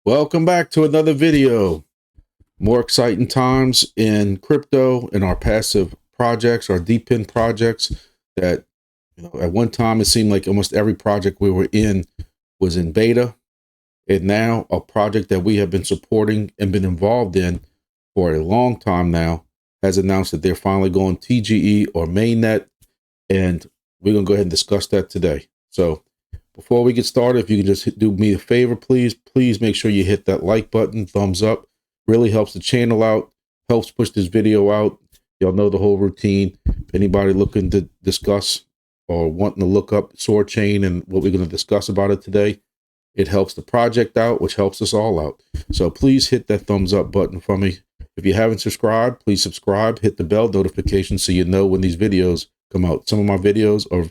Welcome back to another video. More exciting times in crypto and our passive projects, our deep in projects that, at one time it seemed like almost every project we were in was in beta. And now a project that we have been supporting and been involved in for a long time now has announced that they're finally going TGE or Mainnet. And we're going to go ahead and discuss that today. So before we get started, if you can just do me a favor, please make sure you hit that like button, thumbs up. Really helps the channel out, helps push this video out. Y'all know the whole routine. If anybody looking to discuss or wanting to look up Soarchain and what we're going to discuss about it today, it helps the project out, which helps us all out. So please hit that thumbs up button for me. If you haven't subscribed, please subscribe, hit the bell notification so you know when these videos come out. Some of my videos are,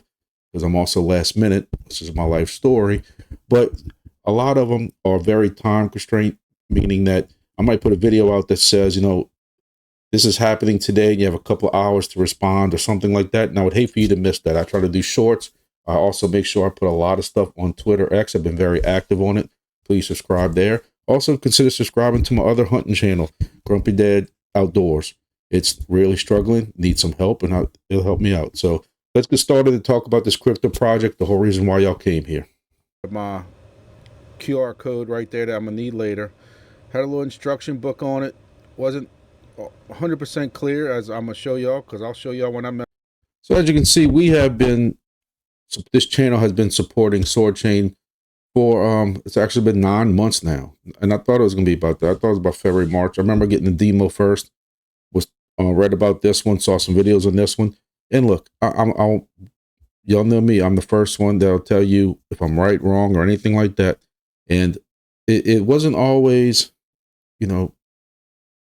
because I'm also last minute, this is my life story, but a lot of them are very time constrained, meaning that I might put a video out that says, this is happening today, and you have a couple of hours to respond or something like that. And I would hate for you to miss that. I try to do shorts. I also make sure I put a lot of stuff on Twitter X. I've been very active on it. Please subscribe there. Also consider subscribing to my other hunting channel, TheGrumpyDad Outdoors. It's really struggling, needs some help, and it'll help me out. So let's get started and talk about this crypto project, the whole reason why y'all came here. My QR code right there that I'm going to need later. Had a little instruction book on it. Wasn't 100% clear, as I'm going to show y'all, because I'll show y'all when I'm at. So as you can see, this channel has been supporting Soarchain for, it's actually been 9 months now. And I thought it was going to be about that. I thought it was about February, March. I remember getting the demo first, was read about this one, saw some videos on this one. And look, y'all know me. I'm the first one that'll tell you if I'm right, wrong, or anything like that. And it wasn't always,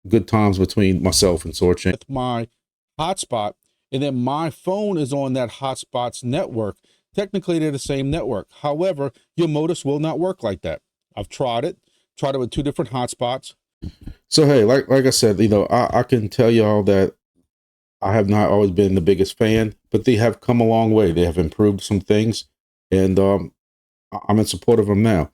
good times between myself and Soarchain. That's my hotspot, and then my phone is on that hotspot's network. Technically, they're the same network. However, your Motus will not work like that. I've tried it with 2 different hotspots. So hey, like I said, I can tell y'all that I have not always been the biggest fan, but they have come a long way. They have improved some things, and I'm in support of them now.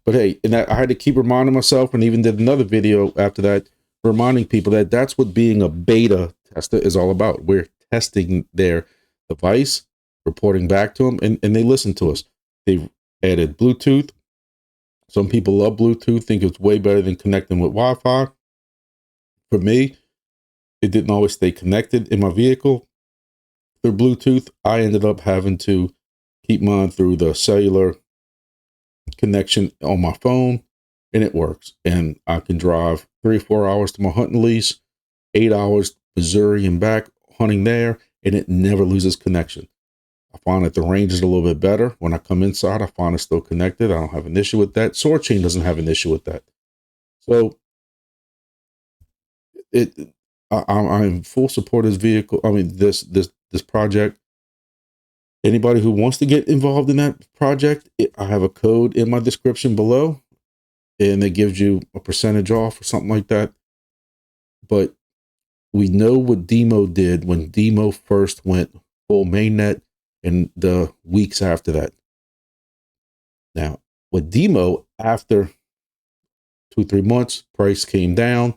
But hey, and I had to keep reminding myself, and even did another video after that, reminding people that that's what being a beta tester is all about. We're testing their device, reporting back to them, and they listen to us. They've added Bluetooth. Some people love Bluetooth, think it's way better than connecting with Wi-Fi. For me, it didn't always stay connected in my vehicle through Bluetooth. I ended up having to keep mine through the cellular connection on my phone, and it works. And I can drive 3 or 4 hours to my hunting lease, 8 hours Missouri and back hunting there, and it never loses connection. I find that the range is a little bit better. When I come inside, I find it's still connected. I don't have an issue with that. Soarchain doesn't have an issue with that. So I'm in full support of this vehicle. I mean, this project. Anybody who wants to get involved in that project, I have a code in my description below, and it gives you a percentage off or something like that. But we know what Demo did when Demo first went full mainnet and the weeks after that. Now, with Demo, after 2-3 months, price came down.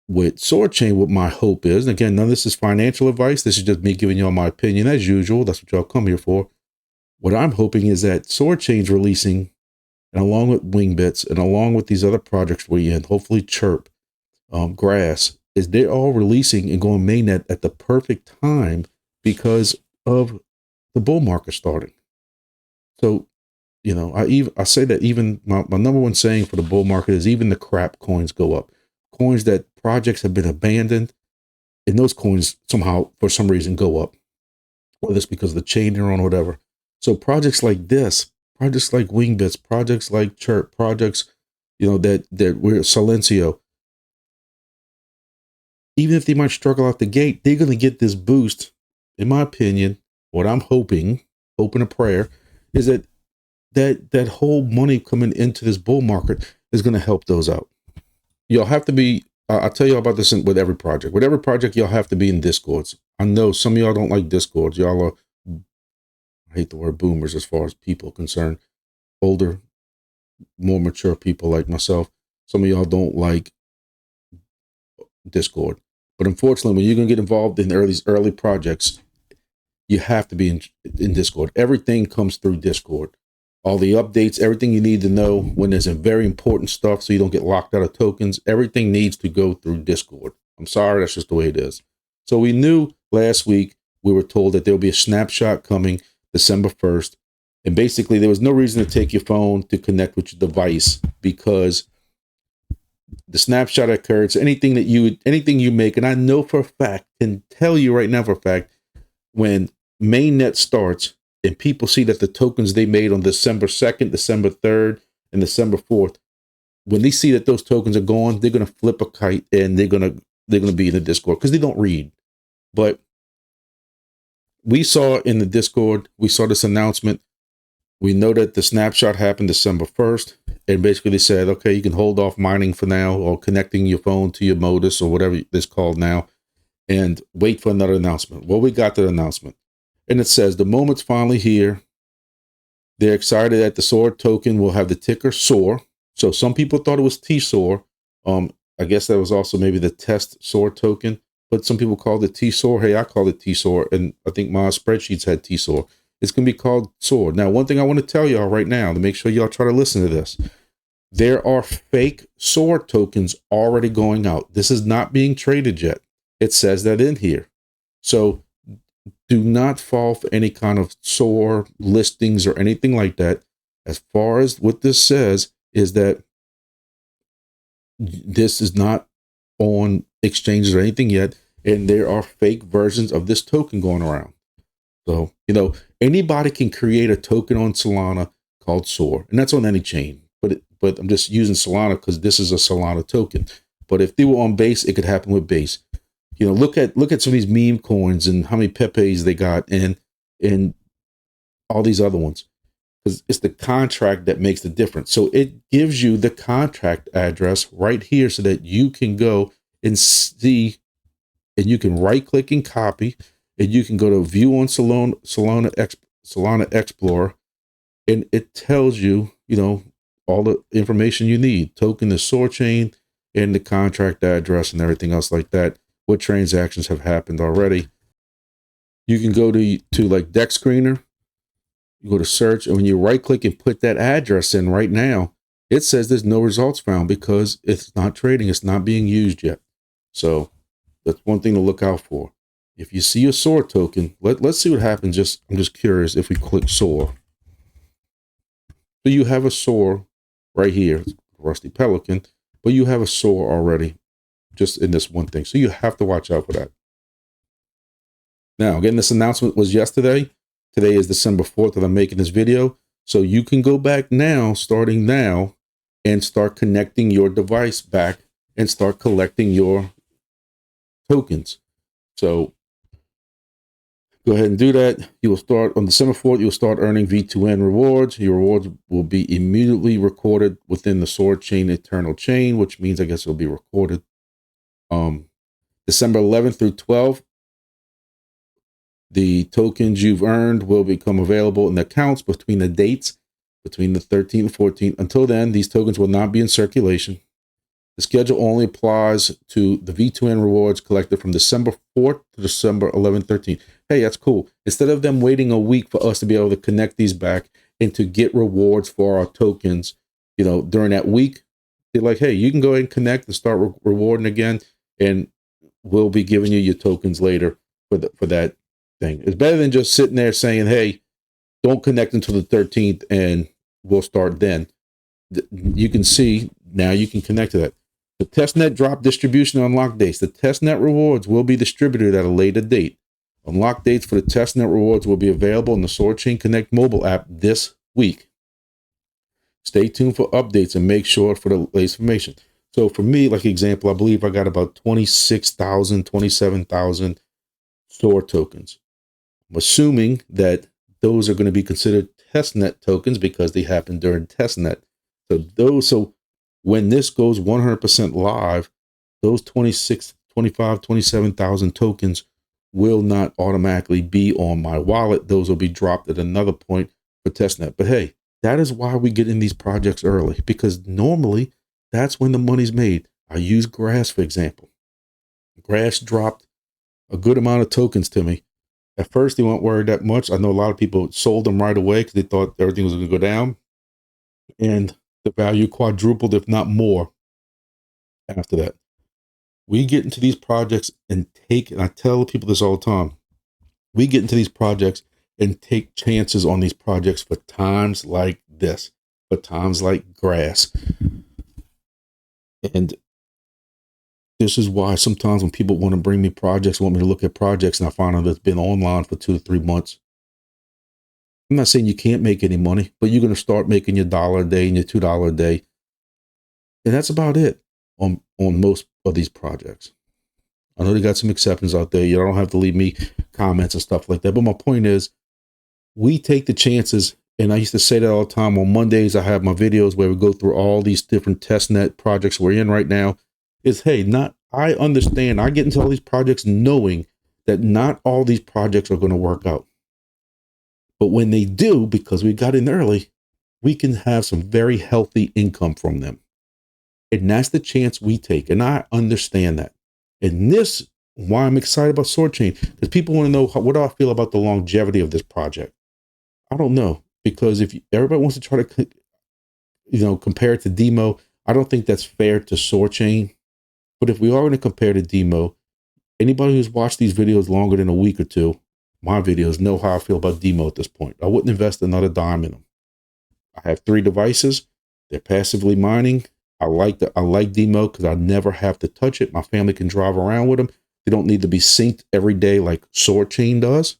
With Soarchain, what my hope is, and again, none of this is financial advice. This is just me giving y'all my opinion as usual. That's what y'all come here for. What I'm hoping is that Soarchain's releasing, and along with wingbits and along with these other projects we're in, hopefully Chirp, Grass, is they're all releasing and going mainnet at the perfect time because of the bull market starting. So, I say that even my number one saying for the bull market is even the crap coins go up. Coins that projects have been abandoned, and those coins somehow, for some reason, go up. Whether it's because of the chain they're on or whatever. So projects like this, projects like wingbits, projects like Chirp, projects, that we're Silencio, even if they might struggle out the gate, they're going to get this boost. In my opinion, what I'm hoping and prayer, is that whole money coming into this bull market is going to help those out. Y'all have to be, I'll tell you about this with every project. With every project, y'all have to be in Discords. I know some of y'all don't like Discords. Y'all are, I hate the word boomers as far as people are concerned, older more mature people like myself. Some of y'all don't like Discord. But unfortunately, when you're going to get involved in these early projects, you have to be in Discord. Everything comes through Discord. All the updates, everything you need to know when there's a very important stuff so you don't get locked out of tokens, everything needs to go through Discord. I'm sorry, that's just the way it is. So we knew last week, we were told that there'll be a snapshot coming December 1st. And basically, there was no reason to take your phone to connect with your device because the snapshot occurred. So anything you make, and I know for a fact, can tell you right now for a fact, when Mainnet starts and people see that the tokens they made on December 2nd, December 3rd, and December 4th, when they see that those tokens are gone, they're going to flip a kite and they're going to be in the Discord because they don't read. But we saw in the Discord, we saw this announcement. We know that the snapshot happened December 1st. And basically they said, okay, you can hold off mining for now or connecting your phone to your Motus or whatever it's called now and wait for another announcement. Well, we got the announcement. And it says the moment's finally here. They're excited that the SOAR token will have the ticker SOAR. So some people thought it was TSOAR. I guess that was also maybe the test SOAR token, but some people called it TSOAR. Hey, I called it TSOAR, and I think my spreadsheets had TSOAR. It's going to be called SOAR. Now, one thing I want to tell y'all right now to make sure y'all try to listen to this. There are fake SOAR tokens already going out. This is not being traded yet. It says that in here. So do not fall for any kind of SOAR listings or anything like that. As far as what this says is that this is not on exchanges or anything yet. And there are fake versions of this token going around. So, anybody can create a token on Solana called SOAR, and that's on any chain. But I'm just using Solana because this is a Solana token. But if they were on base, it could happen with base. Look at some of these meme coins and how many Pepes they got and all these other ones. Because it's the contract that makes the difference. So it gives you the contract address right here so that you can go and see, and you can right click and copy, and you can go to view on Solana Explorer, and it tells you, all the information you need. Token, the Soarchain, and the contract address and everything else like that. What transactions have happened already. You can go to like Deck Screener. You go to search, and when you right click and put that address in right now, it says there's no results found because it's not trading. It's not being used yet. So that's one thing to look out for. If you see a SOAR token, let's see what happens. I'm just curious if we click SOAR. So you have a SOAR right here, Rusty Pelican, but you have a SOAR already just in this one thing. So you have to watch out for that. Now, again, this announcement was yesterday. Today is December 4th that I'm making this video. So you can go back now, starting now, and start connecting your device back and start collecting your tokens. So go ahead and do that. You will start on December 4th. You'll start earning V2N rewards. Your rewards will be immediately recorded within the Soarchain internal chain, which means I guess it'll be recorded. December 11th through 12th, the tokens you've earned will become available in the accounts between the dates between the 13th and 14th. Until then, these tokens will not be in circulation. The schedule only applies to the V2N rewards collected from December 4th to December 11th, 13th. Hey, that's cool. Instead of them waiting a week for us to be able to connect these back and to get rewards for our tokens, during that week, they're like, hey, you can go ahead and connect and start rewarding again, and we'll be giving you your tokens later for that thing. It's better than just sitting there saying, hey, don't connect until the 13th and we'll start then. You can see now you can connect to that. The testnet drop distribution unlock dates. The testnet rewards will be distributed at a later date. Unlock dates for the testnet rewards will be available in the Soarchain Connect mobile app this week. Stay tuned for updates and make sure for the latest information. So for me, like example, I believe I got about 26,000, 27,000 SOAR tokens. I'm assuming that those are going to be considered testnet tokens because they happen during testnet. So when this goes 100% live, those 26, 25, 27,000 tokens will not automatically be on my wallet. Those will be dropped at another point for testnet. But hey, That is why we get in these projects early, because normally that's when the money's made. I use grass, for example. Grass dropped a good amount of tokens to me. At first, they weren't worried that much. I know a lot of people sold them right away because they thought everything was going to go down. And the value quadrupled, if not more, after that. We get into these projects and I tell people this all the time, we get into these projects and take chances on these projects for times like this, for times like grass. And this is why sometimes when people want to bring me projects, want me to look at projects, and I find out it's been online for 2 to 3 months, I'm not saying you can't make any money, but you're going to start making your $1 a day and your $2 a day. And that's about it on most of these projects. I know they got some exceptions out there. You don't have to leave me comments and stuff like that. But my point is, we take the chances. And I used to say that all the time. On Mondays, I have my videos where we go through all these different testnet projects we're in right now. I understand. I get into all these projects knowing that not all these projects are going to work out. But when they do, because we got in early, we can have some very healthy income from them. And that's the chance we take. And I understand that. And this, why I'm excited about Soarchain, because people want to know what do I feel about the longevity of this project. I don't know, because if everybody wants to try to, compare it to demo, I don't think that's fair to Soarchain. But if we are going to compare to demo, anybody who's watched these videos longer than a week or two, my videos, know how I feel about demo at this point. I wouldn't invest another dime in them. I have 3 devices. They're passively mining. I like demo because I never have to touch it. My family can drive around with them. They don't need to be synced every day like Soarchain does.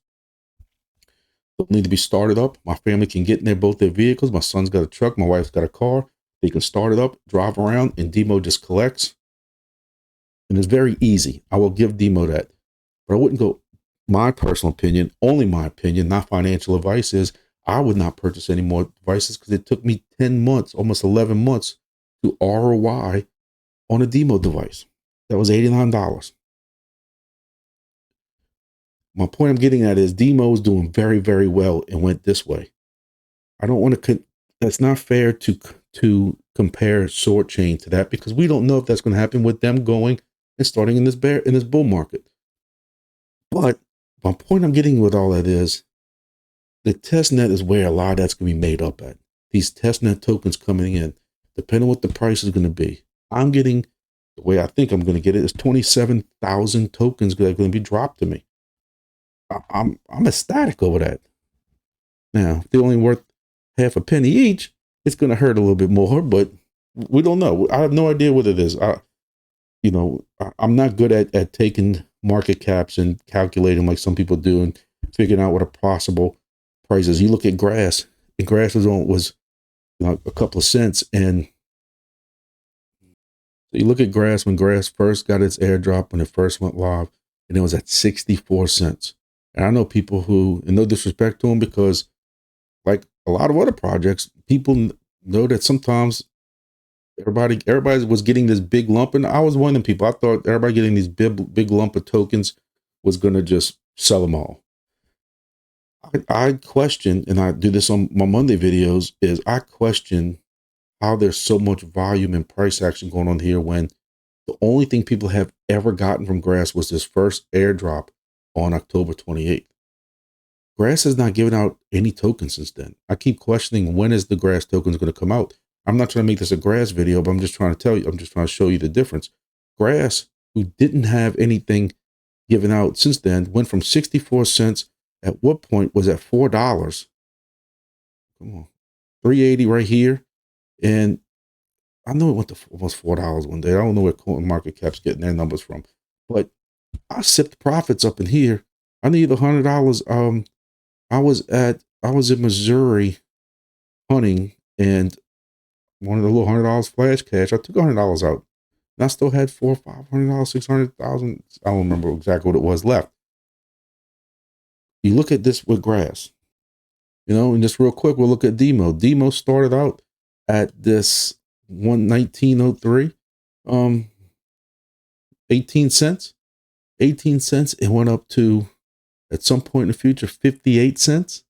Don't need to be started up. My family can get in both their vehicles. My son's got a truck. My wife's got a car. They can start it up, drive around, and demo just collects. And it's very easy. I will give demo that. But I wouldn't go, my personal opinion, only my opinion, not financial advice, is I would not purchase any more devices because it took me 10 months, almost 11 months to ROI on a demo device. That was $89. My point I'm getting at is demo is doing very, very well and went this way. I don't want to, that's not fair to compare Soarchain to that, because we don't know if that's going to happen with them going and starting in this bull market. But my point I'm getting with all that is the testnet is where a lot of that's going to be made up at. These testnet tokens coming in, depending on what the price is going to be. I'm getting, the way I think I'm going to get it is 27,000 tokens that are going to be dropped to me. I'm ecstatic over that. Now, if they're only worth half a penny each, it's going to hurt a little bit more, but we don't know. I have no idea what it is. I'm not good at taking market caps and calculating like some people do and figuring out what a possible price is. You look at grass, and grass was a couple of cents. And so you look at grass, when grass first got its airdrop, when it first went live, and it was at 64 cents. And I know people who, and no disrespect to them, because like a lot of other projects, people know that sometimes everybody was getting this big lump, and I was one of them people. I thought everybody getting these big lump of tokens was going to just sell them all. I question, and I do this on my Monday videos, is I question how there's so much volume and price action going on here when the only thing people have ever gotten from grass was this first airdrop on October 28th. Grass has not given out any tokens since then. I keep questioning, when is the grass tokens going to come out? I'm not trying to make this a grass video, but I'm just trying to tell you, I'm just trying to show you the difference. Grass, who didn't have anything given out since then, went from 64 cents, at what point was at $4. Come on, 380 right here. And I know it went to almost $4 one day. I don't know where CoinMarketCap's getting their numbers from, but I sipped profits up in here. I need $100. I was in Missouri hunting, and one of the little $100 flash cash, I took $100 out, and I still had $400, $500, 600,000. I don't remember exactly what it was left. You look at this with grass, and just real quick, we'll look at demo. Demo started out at this 1903, 18 cents. 18 cents. It went up to, at some point in the future, 58 cents.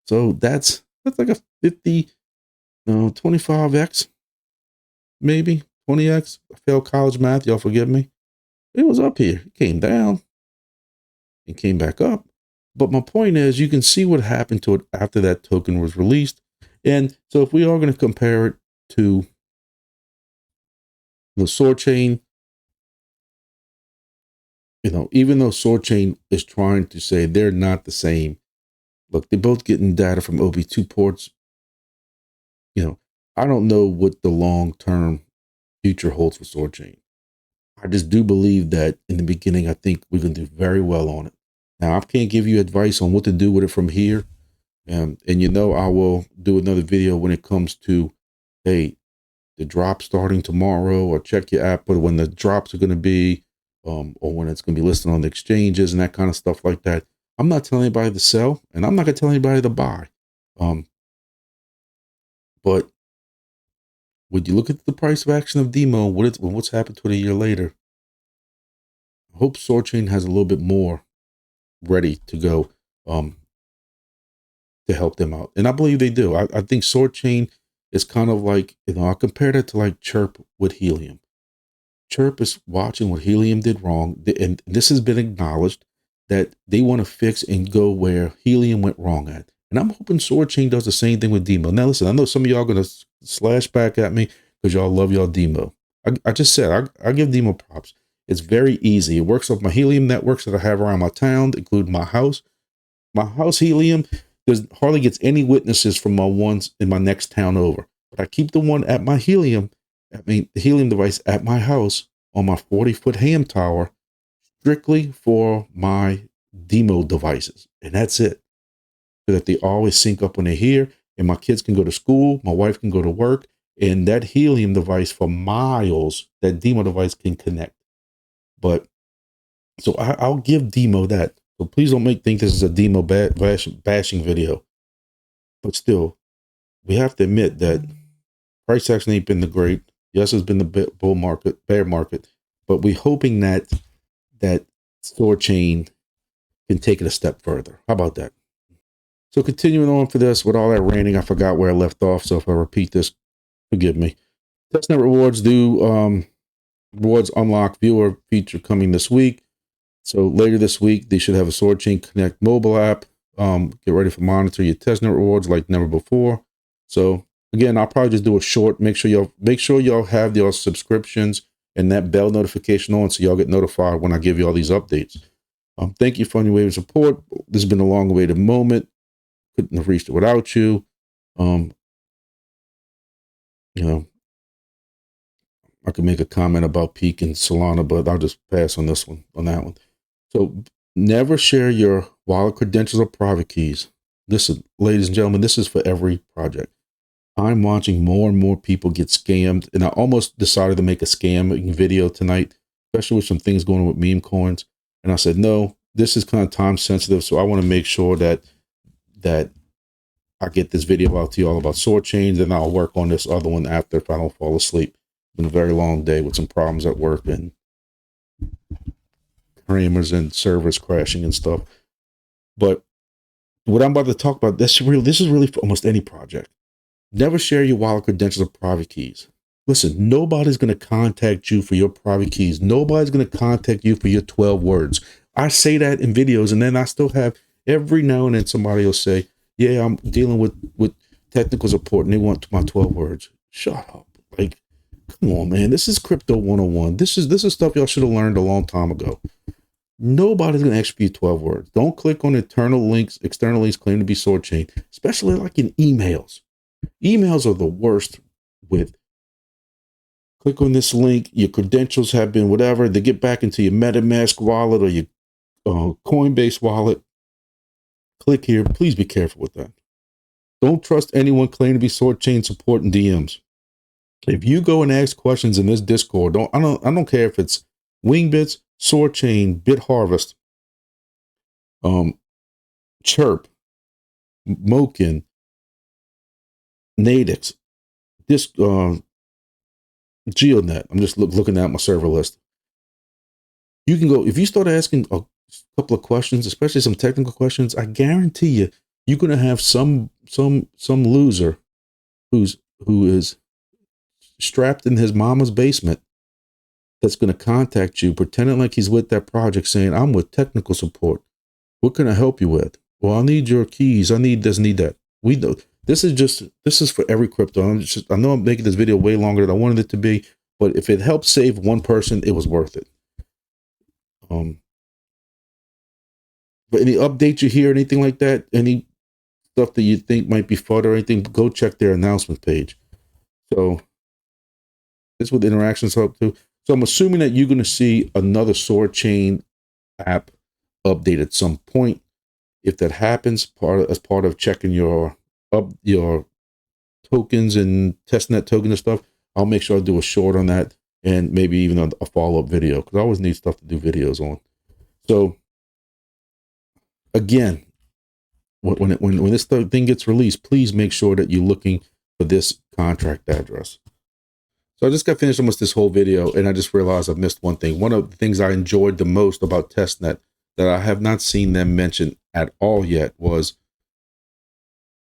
So that's That's like a 50, no, 25x, maybe 20x. I failed college math. Y'all forgive me. It was up here. It came down and came back up. But my point is, you can see what happened to it after that token was released. And so if we are going to compare it to the Soarchain, even though Soarchain is trying to say they're not the same, look, they're both getting data from OB2 ports. I don't know what the long-term future holds for Soarchain. I just do believe that in the beginning, I think we're going to do very well on it. Now, I can't give you advice on what to do with it from here. And I will do another video when it comes to, hey, the drop starting tomorrow, or check your app, or when the drops are going to be, or when it's going to be listed on the exchanges and that kind of stuff like that. I'm not telling anybody to sell, and I'm not going to tell anybody to buy. But when you look at the price of action of demo, what's happened to it a year later, I hope Soarchain has a little bit more ready to go to help them out. And I believe they do. I think Soarchain is kind of like, I compare that to like Chirp with Helium. Chirp is watching what Helium did wrong. And this has been acknowledged that they want to fix and go where Helium went wrong at. And I'm hoping Soarchain does the same thing with Demo. Now, listen, I know some of y'all are going to slash back at me because y'all love y'all Demo. I just said, I give Demo props. It's very easy. It works off my Helium networks that I have around my town, including my house. My house Helium hardly gets any witnesses from my ones in my next town over. But I keep the one at my the Helium device at my house on my 40-foot ham tower strictly for my demo devices. And that's it. So that they always sync up when they're here, and my kids can go to school, my wife can go to work, and that Helium device for miles, that demo device can connect. But so I'll give demo that. So please don't think this is a demo bashing video. But still, we have to admit that price action ain't been the great. Yes, it's been the bear market, but we're hoping that Soarchain can take it a step further. How about that? So continuing on for this, with all that ranting, I forgot where I left off. So if I repeat this, forgive me. Testnet rewards rewards unlock viewer feature coming this week. So later this week, they should have a Soarchain Connect mobile app. Get ready for monitor your testnet rewards like never before. So again, I'll probably just do a short. Make sure y'all have your subscriptions and that bell notification on, so y'all get notified when I give you all these updates. Thank you for your wave of support. This has been a long-awaited moment. Couldn't have reached it without you. I could make a comment about Peak and Solana, but I'll just pass on that one. So never share your wallet credentials or private keys. Listen, ladies and gentlemen, this is for every project. I'm watching more and more people get scammed, and I almost decided to make a scam video tonight, especially with some things going on with meme coins. And I said, no, this is kind of time sensitive, so I want to make sure that I get this video out to you all about Soarchain, and I'll work on this other one after if I don't fall asleep. It's been a very long day with some problems at work and Kramers and servers crashing and stuff. But what I'm about to talk about, this is really for almost any project. Never share your wallet credentials or private keys. Listen, nobody's going to contact you for your private keys. Nobody's going to contact you for your 12 words. I say that in videos, and then I still have every now and then somebody will say, yeah, I'm dealing with technical support and they want my 12 words. Shut up. Like, come on, man. This is crypto 101. This is stuff y'all should have learned a long time ago. Nobody's going to ask for you 12 words. Don't click on external links claiming to be Soarchain, especially like in emails. Emails are the worst with click on this link. Your credentials have been whatever. They get back into your MetaMask wallet or your Coinbase wallet. Click here. Please be careful with that. Don't trust anyone claiming to be Soarchain support in DMs. If you go and ask questions in this Discord, I don't care if it's Wingbits, Soarchain, BitHarvest, Chirp, Mokin, Nadix, geodnet. I'm just looking at my server list. You can go, if you start asking a couple of questions, especially some technical questions, I guarantee you're going to have some some loser who is strapped in his mama's basement that's going to contact you pretending like he's with that project saying, I'm with technical support. What can I help you with? Well, I need your keys. I need this, need that. We know this is for every crypto. I know I'm making this video way longer than I wanted it to be, but if it helped save one person, it was worth it. But any updates you hear, anything like that, any stuff that you think might be fun or anything, go check their announcement page. So this is what the interactions up to. So I'm assuming that you're going to see another Soarchain app update at some point. If that happens, as part of checking your tokens and testnet tokens and stuff, I'll make sure I do a short on that and maybe even a follow-up video, because I always need stuff to do videos on. So again, when this thing gets released, please make sure that you're looking for this contract address. So I just got finished almost this whole video, and I just realized I've missed one thing. One of the things I enjoyed the most about Testnet that I have not seen them mention at all yet was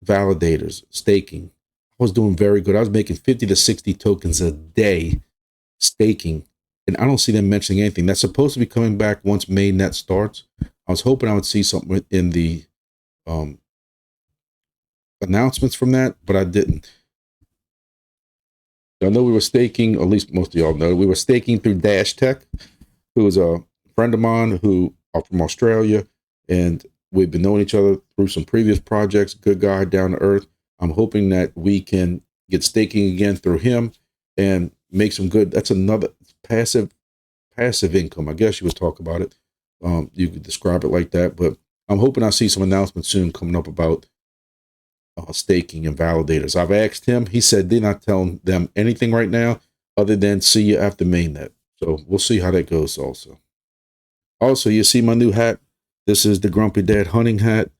validators, staking. I was doing very good. I was making 50 to 60 tokens a day staking, and I don't see them mentioning anything. That's supposed to be coming back once Mainnet starts. I was hoping I would see something in the announcements from that, but I didn't. I know we were staking, at least most of y'all know, we were staking through Dash Tech, who is a friend of mine who are from Australia, and we've been knowing each other through some previous projects. Good guy, down to earth. I'm hoping that we can get staking again through him and make some good. That's another passive income, I guess you would talk about it. You could describe it like that, but I'm hoping I see some announcements soon coming up about staking and validators. I've asked him. He said they're not telling them anything right now other than see you after mainnet. So we'll see how that goes also. Also, you see my new hat. This is the Grumpy Dad hunting hat.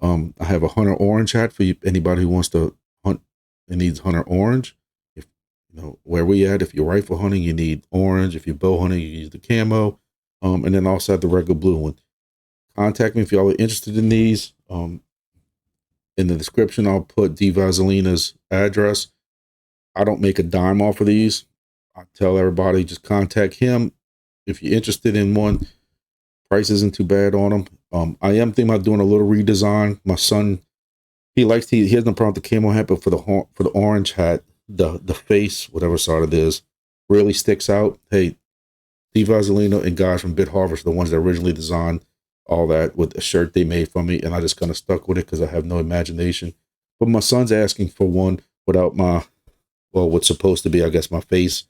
I have a hunter orange hat for anybody who wants to hunt and needs hunter orange. If you know where we at, if you're rifle hunting, you need orange. If you're bow hunting, you use the camo. And then also have the regular blue one. Contact me if y'all are interested in these. In the description, I'll put D Vaselina's address. I don't make a dime off of these. I tell everybody, just contact him if you're interested in one. Price isn't too bad on them. I am thinking about doing a little redesign. My son, he has no problem with the camo hat, but for the orange hat, the face, whatever side it is, really sticks out. Hey, D Vaselina and guys from BitHarvest, the ones that originally designed all that with a shirt they made for me, and I just kind of stuck with it because I have no imagination. But my son's asking for one without what's supposed to be, I guess, my face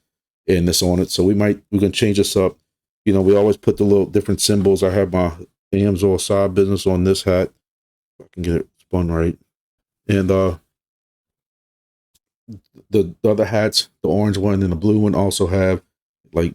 and this on it. So we're gonna change this up. You know, we always put the little different symbols. I have my Amsoil side business on this hat. If I can get it spun right. And the other hats, the orange one and the blue one, also have like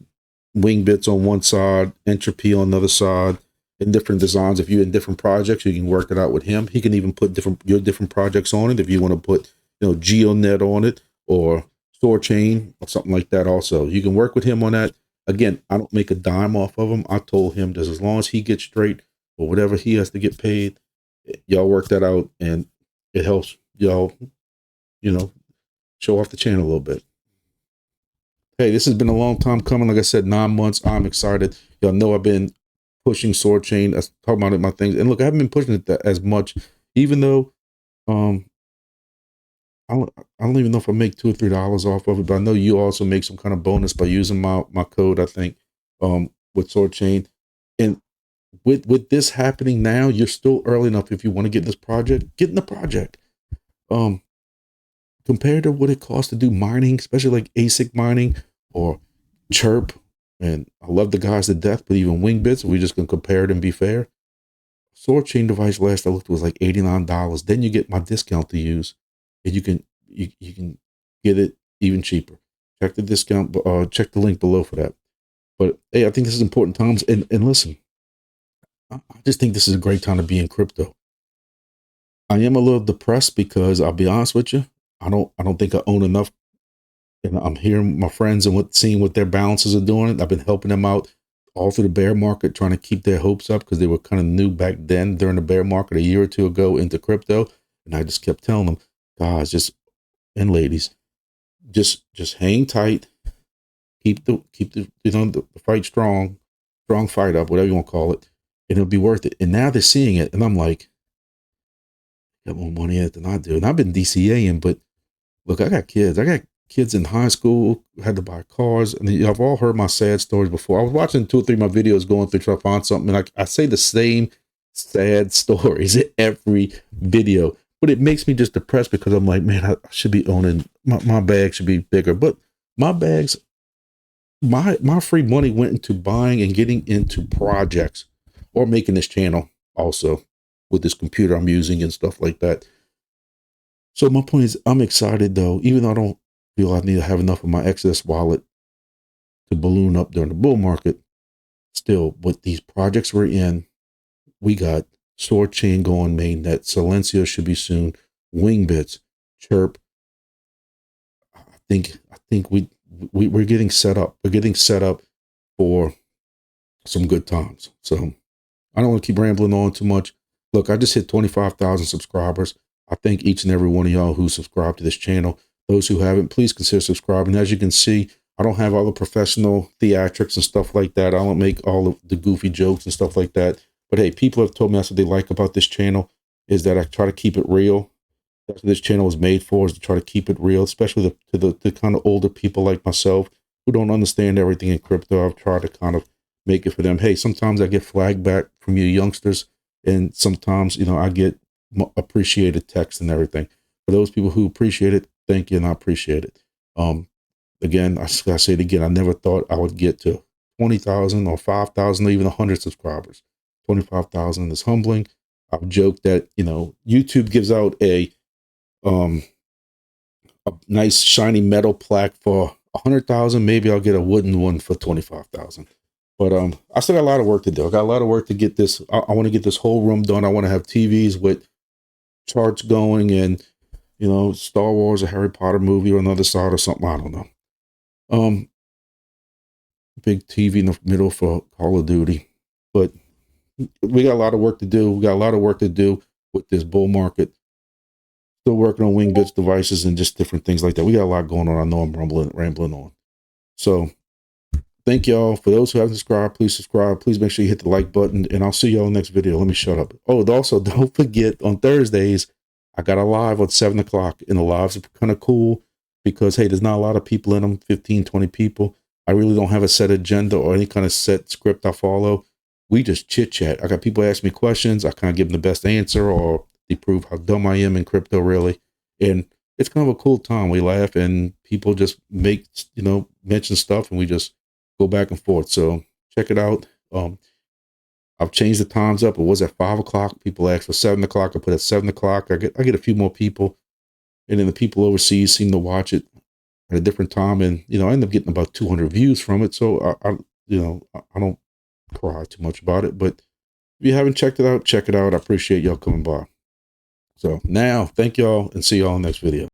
wingbits on one side, entropy on the other side, and different designs. If you're in different projects, you can work it out with him. He can even put your different projects on it. If you want to put, geodnet on it or Soarchain or something like that also. You can work with him on that. Again, I don't make a dime off of him. I told him that as long as he gets straight or whatever he has to get paid, y'all work that out, and it helps y'all, show off the channel a little bit. Hey, this has been a long time coming. Like I said, 9 months. I'm excited. Y'all know I've been pushing Soarchain, talking about it, my things. And look, I haven't been pushing it as much, even though I don't even know if I make $2 or $3 off of it, but I know you also make some kind of bonus by using my code, I think, with Soarchain. And with this happening now, you're still early enough. If you want to get this project, get in the project. Compared to what it costs to do mining, especially like ASIC mining or Chirp, and I love the guys to death, but even wingbits, we're just gonna compare it and be fair. Soarchain device last I looked was like $89. Then you get my discount to use, and you can get it even cheaper. Check the discount, check the link below for that. But hey, I think this is important times. And listen, I just think this is a great time to be in crypto. I am a little depressed because I'll be honest with you, I don't think I own enough. And I'm hearing my friends and seeing what their balances are doing. I've been helping them out all through the bear market, trying to keep their hopes up because they were kind of new back then during the bear market a year or two ago into crypto. And I just kept telling them, guys, and ladies, just hang tight, keep the the fight strong fight up, whatever you want to call it, and it'll be worth it. And now they're seeing it, and I'm like, got more money in it than I do. And I've been DCAing, but look, I got kids in high school, had to buy cars. And I've all heard my sad stories before. I was watching 2 or 3 of my videos going through trying to find something, and I say the same sad stories in every video. But it makes me just depressed because I'm like, man, I should be owning, my bag should be bigger. But my bags, my free money went into buying and getting into projects or making this channel also with this computer I'm using and stuff like that. So my point is, I'm excited though, even though I don't feel I need to have enough of my excess wallet to balloon up during the bull market. Still, with these projects we're in, we got Soarchain going, Mainnet, Silencio should be soon, wingbits, chirp. I think we're getting set up. We're getting set up for some good times. So I don't want to keep rambling on too much. Look, I just hit 25,000 subscribers. I thank each and every one of y'all who subscribe to this channel. Those who haven't, please consider subscribing. As you can see, I don't have all the professional theatrics and stuff like that. I don't make all of the goofy jokes and stuff like that. But hey, people have told me that's what they like about this channel, is that I try to keep it real. That's what this channel is made for, is to try to keep it real, especially to the kind of older people like myself who don't understand everything in crypto. I've tried to kind of make it for them. Hey, sometimes I get flagged back from you youngsters, and sometimes, I get appreciated text and everything. For those people who appreciate it, thank you, and I appreciate it. Again, I say it again, I never thought I would get to 20,000 or 5,000 or even 100 subscribers. 25,000 is humbling. I've joked that, YouTube gives out a nice shiny metal plaque for 100,000. Maybe I'll get a wooden one for 25,000. But I still got a lot of work to do. I got a lot of work to get this. I want to get this whole room done. I want to have TVs with charts going, and Star Wars or Harry Potter movie on the other side or something. I don't know. Big TV in the middle for Call of Duty. But we got a lot of work to do. We got a lot of work to do with this bull market. Still working on wingbits devices and just different things like that. We got a lot going on. I know I'm rambling on. So thank y'all. For those who haven't subscribed, please subscribe. Please make sure you hit the like button, and I'll see y'all in the next video. Let me shut up. Oh, and also don't forget, on Thursdays, I got a live at 7 o'clock, and the lives are kind of cool because, hey, there's not a lot of people in them, 15, 20 people. I really don't have a set agenda or any kind of set script I follow. We just chit chat. I got people ask me questions. I kind of give them the best answer, or they prove how dumb I am in crypto, really. And it's kind of a cool time. We laugh, and people just make, mention stuff, and we just go back and forth. So check it out. I've changed the times up. It was at 5 o'clock. People asked for 7 o'clock. I put it at 7 o'clock. I get a few more people, and then the people overseas seem to watch it at a different time. And I end up getting about 200 views from it. So I don't cry too much about it. But if you haven't checked it out, check it out. I appreciate y'all coming by. So now, thank y'all, and see y'all in the next video.